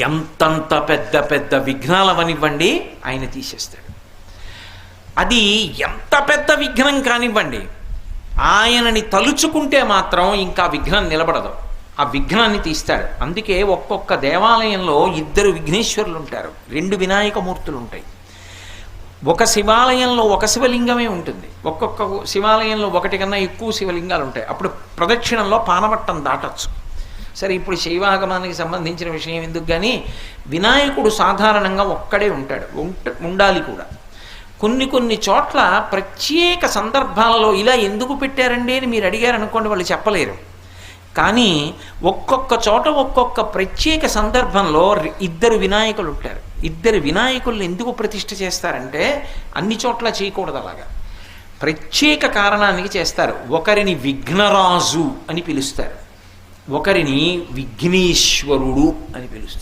ఎంతంత పెద్ద పెద్ద విఘ్నాలవనివ్వండి ఆయన తీసేస్తాడు. అది ఎంత పెద్ద విఘ్నం కానివ్వండి, ఆయనని తలుచుకుంటే మాత్రం ఇంకా విఘ్నం నిలబడదు, ఆ విఘ్నాన్ని తీస్తాడు. అందుకే ఒక్కొక్క దేవాలయంలో 2 విఘ్నేశ్వరులు ఉంటారు, 2 వినాయకమూర్తులు ఉంటాయి. ఒక శివాలయంలో ఒక శివలింగమే ఉంటుంది, ఒక్కొక్క శివాలయంలో 1 కన్నా ఎక్కువ శివలింగాలు ఉంటాయి. అప్పుడు ప్రదక్షిణంలో పానవట్టం దాటచ్చు. సరే, ఇప్పుడు శైవాగమానికి సంబంధించిన విషయం ఎందుకు, కానీ వినాయకుడు సాధారణంగా ఒక్కడే ఉంటాడు, ఉండాలి కూడా. కొన్ని చోట్ల ప్రత్యేక సందర్భాలలో ఇలా ఎందుకు పెట్టారండి అని మీరు అడిగారు అనుకోండి, వాళ్ళు చెప్పలేరు. కానీ ఒక్కొక్క చోట ఒక్కొక్క ప్రత్యేక సందర్భంలో 2 వినాయకులు ఉంటారు. 2 వినాయకుల్ని ఎందుకు ప్రతిష్ఠ చేస్తారంటే అన్ని చోట్ల చేయకూడదు, అలాగా ప్రత్యేక కారణానికి చేస్తారు. ఒకరిని విఘ్నరాజు అని పిలుస్తారు, ఒకరిని విఘ్నేశ్వరుడు అని పిలుస్తారు.